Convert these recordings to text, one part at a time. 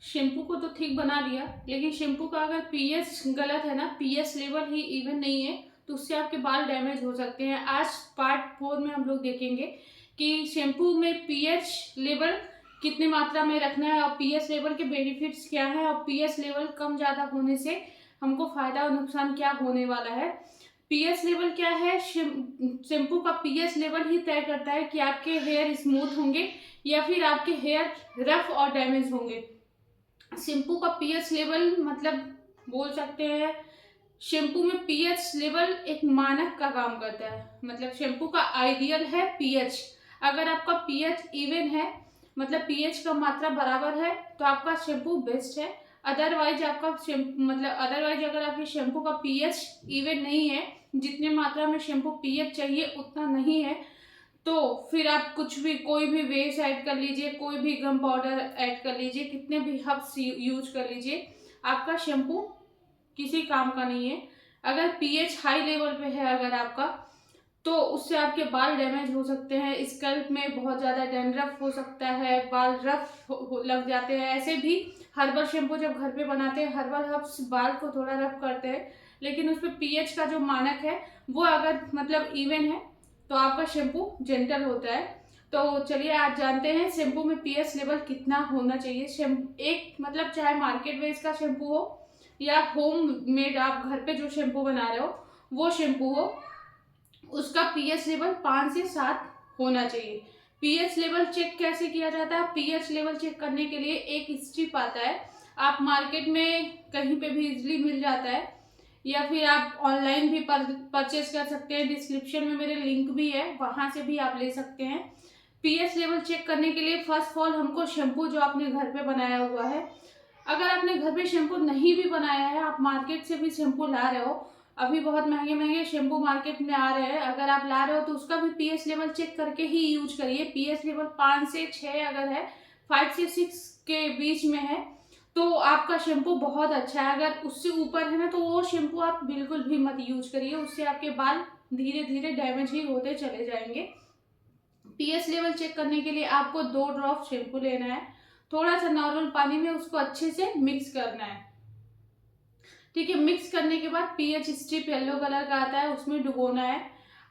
Shampoo को तो ठीक बना लिया, लेकिन शैम्पू का अगर पीएच गलत है ना, पीएच लेवल ही इवन नहीं है, तो उससे आपके बाल डैमेज हो सकते हैं। आज पार्ट 4 में हम लोग देखेंगे कि शैम्पू में पीएच लेवल कितनी मात्रा में रखना है और पीएच लेवल के बेनिफिट्स क्या है, और पीएच लेवल कम ज़्यादा होने से हमको फायदा और नुकसान क्या होने वाला है। पीएच लेवल क्या है, शैम्पू का पीएच लेवल ही तय करता है कि आपके हेयर स्मूथ होंगे या फिर आपके हेयर रफ और डैमेज होंगे। शैम्पू का पीएच लेवल मतलब बोल सकते हैं, शैम्पू में पीएच लेवल एक मानक का काम करता है। मतलब शैम्पू का आइडियल है पीएच। अगर आपका पीएच इवन है, मतलब पीएच का मात्रा बराबर है, तो आपका शैम्पू बेस्ट है। अदरवाइज आपका शैम्पू मतलब अदरवाइज अगर आपके शैम्पू का पीएच इवन नहीं है, जितने मात्रा में शैम्पू पीएच चाहिए उतना नहीं है, तो फिर आप कुछ भी कोई भी बेस ऐड कर लीजिए, कोई भी गम पाउडर ऐड कर लीजिए, कितने भी हर्ब्स यूज कर लीजिए, आपका शैम्पू किसी काम का नहीं है। अगर पीएच हाई लेवल पे है अगर आपका, तो उससे आपके बाल डैमेज हो सकते हैं, स्कैल्प में बहुत ज़्यादा डैंड्रफ हो सकता है, बाल रफ लग जाते हैं। ऐसे भी हर्बल शैम्पू जब घर पे बनाते हैं, हर्बल हर्ब्स बाल को थोड़ा रफ करते हैं, लेकिन उसमें पीएच का जो मानक है वो अगर मतलब इवन है, तो आपका शैम्पू जेंटल होता है। तो चलिए आज जानते हैं शैम्पू में पीएच लेवल कितना होना चाहिए। शैम्पू एक मतलब चाहे मार्केट बेस का शैम्पू हो या होम मेड आप घर पे जो शैम्पू बना रहे हो वो शैम्पू हो, उसका पीएच लेवल 5 से 7 होना चाहिए। पीएच लेवल चेक कैसे किया जाता है? पीएच लेवल चेक करने के लिए एक स्ट्रिप आता है, आप मार्केट में कहीं पे भी इजीली मिल जाता है, या फिर आप ऑनलाइन भी परचेज कर सकते हैं। डिस्क्रिप्शन में मेरे लिंक भी है, वहां से भी आप ले सकते हैं। पीएच लेवल चेक करने के लिए फर्स्ट ऑफ ऑल हमको शैम्पू जो आपने घर पे बनाया हुआ है, अगर आपने घर पे शैम्पू नहीं भी बनाया है, आप मार्केट से भी शैम्पू ला रहे हो, अभी बहुत महंगे महंगे शैम्पू मार्केट में आ रहे हैं, अगर आप ला रहे हो तो उसका भी पीएच लेवल चेक करके ही यूज करिए। पीएच लेवल 5 से 6 अगर है, 5 से 6 के बीच में है, तो आपका शैम्पू बहुत अच्छा है। अगर उससे ऊपर है ना, तो वो शैम्पू आप बिल्कुल भी मत यूज करिए, उससे आपके बाल धीरे धीरे डैमेज ही होते चले जाएंगे। पीएच लेवल चेक करने के लिए आपको 2 ड्रॉप शैम्पू लेना है, थोड़ा सा नॉर्मल पानी में उसको अच्छे से मिक्स करना है। ठीक है, मिक्स करने के बाद पीएच स्ट्रिप येलो कलर का आता है, उसमें डुबोना है।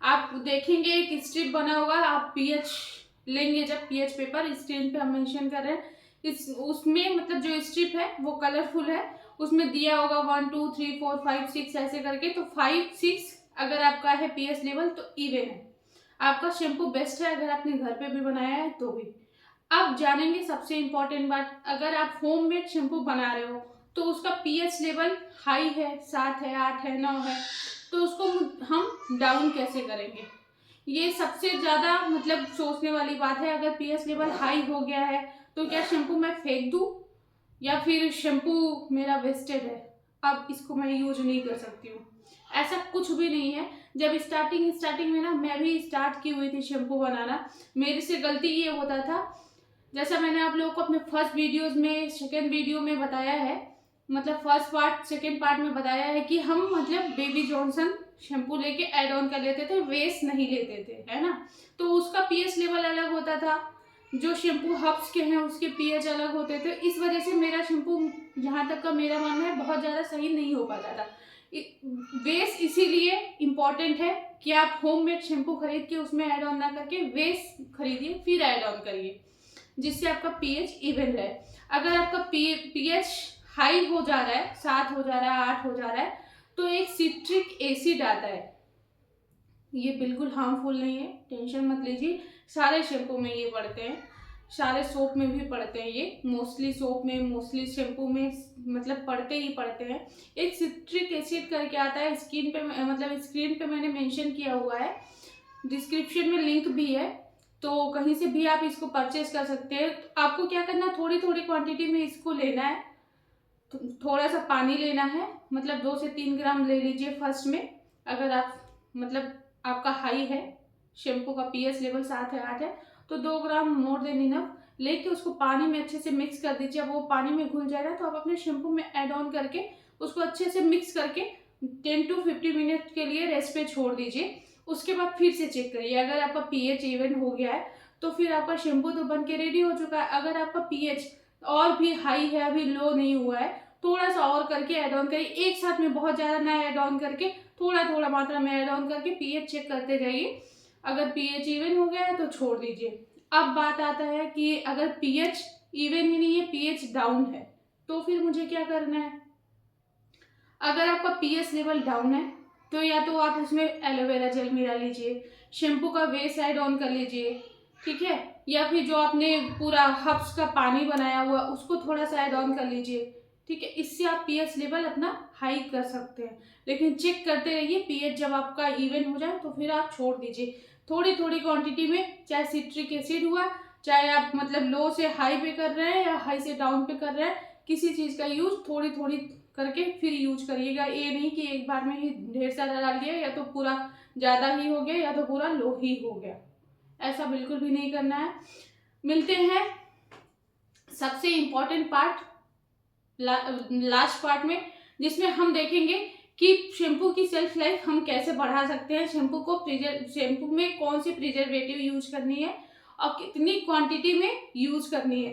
आप देखेंगे एक स्ट्रिप बना होगा, आप पीएच लेंगे जब, पीएच पेपर स्क्रीन पे हम मेंशन कर रहे हैं, इस उसमें मतलब जो स्ट्रिप है वो कलरफुल है, उसमें दिया होगा 1 2 3 4 5 6 ऐसे करके, तो 5 6 अगर आपका है पीएच लेवल तो इवन है, आपका शैम्पू बेस्ट है। अगर आपने घर पे भी बनाया है तो भी। अब जानेंगे सबसे इम्पोर्टेंट बात, अगर आप होममेड शैम्पू बना रहे हो तो उसका पीएच लेवल हाई है, 7 है, 8 है, 9 है, तो उसको हम डाउन कैसे करेंगे? ये सबसे ज़्यादा मतलब सोचने वाली बात है। अगर पीएच लेवल हाई हो गया है तो क्या शैम्पू मैं फेंक दूँ, या फिर शैम्पू मेरा वेस्टेड है, अब इसको मैं यूज नहीं कर सकती हूँ? ऐसा कुछ भी नहीं है। जब स्टार्टिंग में ना, मैं भी स्टार्ट की हुई थी शैम्पू बनाना, मेरे से गलती ये होता था, जैसा मैंने आप लोगों को अपने फर्स्ट वीडियोस में सेकेंड वीडियो में बताया है, मतलब फर्स्ट पार्ट सेकेंड पार्ट में बताया है कि हम मतलब बेबी जॉनसन शैम्पू लेके ऐड ऑन कर लेते थे, वेस्ट नहीं लेते थे, है ना। तो उसका पीएच लेवल अलग होता था, जो शैम्पू हब्स के हैं उसके पीएच अलग होते थे। इस वजह से मेरा शैम्पू, जहाँ तक का मेरा मानना है, बहुत ज़्यादा सही नहीं हो पाता था। वेस्ट इसीलिए इम्पॉर्टेंट है कि आप होममेड शैम्पू खरीद के उसमें ऐड ऑन ना करके वेस्ट खरीदिए फिर ऐड ऑन करिए, जिससे आपका पीएच इवन रहे। अगर आपका पीएच हाई हो जा रहा है, 7 हो जा रहा है, 8 हो जा रहा है, तो एक सिट्रिक एसिड आता है, ये बिल्कुल हार्मफुल नहीं है, टेंशन मत लीजिए। सारे शैम्पू में ये पड़ते हैं, सारे सोप में भी पड़ते हैं, ये मोस्टली सोप में, मोस्टली शैम्पू में मतलब पड़ते ही पड़ते हैं। एक सिट्रिक एसिड करके आता है, स्किन पे मतलब स्क्रीन पे मैंने मेंशन किया हुआ है, डिस्क्रिप्शन में लिंक भी है, तो कहीं से भी आप इसको परचेज कर सकते हैं। आपको क्या करना है, थोड़ी थोड़ी क्वांटिटी में इसको लेना है, थोड़ा सा पानी लेना है, मतलब 2 से 3 ग्राम ले लीजिए फर्स्ट में। अगर आप मतलब आपका हाई है, शैम्पू का पीएच लेवल 7 है, 8 है, तो 2 ग्राम मोर देन इनफ लेके उसको पानी में अच्छे से मिक्स कर दीजिए। अब वो पानी में घुल जाएगा तो आप अपने शैम्पू में ऐड ऑन करके उसको अच्छे से मिक्स करके 10 to 15 मिनट के लिए रेस्ट पे छोड़ दीजिए। उसके बाद फिर से चेक करिए, अगर आपका पीएच इवन हो गया है तो फिर आपका शैम्पू तो बन के रेडी हो चुका है। अगर आपका पीएच और भी हाई है, अभी लो नहीं हुआ है, थोड़ा सा और करके ऐड ऑन करिए। एक साथ में बहुत ज़्यादा ना ऐड ऑन करके, थोड़ा थोड़ा मात्रा में ऐड ऑन करके पीएच चेक करते जाइए। अगर पीएच इवन हो गया है तो छोड़ दीजिए। अब बात आता है कि अगर पीएच इवन ही नहीं है, पीएच डाउन है, तो फिर मुझे क्या करना है। अगर आपका पीएच लेवल डाउन है तो या तो आप उसमें एलोवेरा जेल मिला लीजिए, शैम्पू का बेस ऐड ऑन कर लीजिए, ठीक है, या फिर जो आपने पूरा हब्स का पानी बनाया हुआ उसको थोड़ा सा ऐड ऑन कर लीजिए, ठीक है। इससे आप पीएच लेवल अपना हाई कर सकते हैं, लेकिन चेक करते रहिए। पीएच जब आपका इवन हो जाए तो फिर आप छोड़ दीजिए। थोड़ी थोड़ी क्वांटिटी में, चाहे सिट्रिक एसिड हुआ, चाहे आप मतलब लो से हाई पे कर रहे हैं या हाई से डाउन पे कर रहे हैं, किसी चीज़ का यूज थोड़ी थोड़ी करके फिर यूज करिएगा। ये नहीं कि एक बार में ही ढेर सारा डाल दिया, या तो पूरा ज़्यादा ही हो गया या तो पूरा लो ही हो गया, ऐसा बिल्कुल भी नहीं करना है। मिलते हैं सबसे इम्पोर्टेंट पार्ट लास्ट पार्ट में, जिसमें हम देखेंगे कि शैम्पू की सेल्फ लाइफ हम कैसे बढ़ा सकते हैं, शैम्पू में कौन सी प्रिजर्वेटिव यूज करनी है और कितनी क्वांटिटी में यूज करनी है।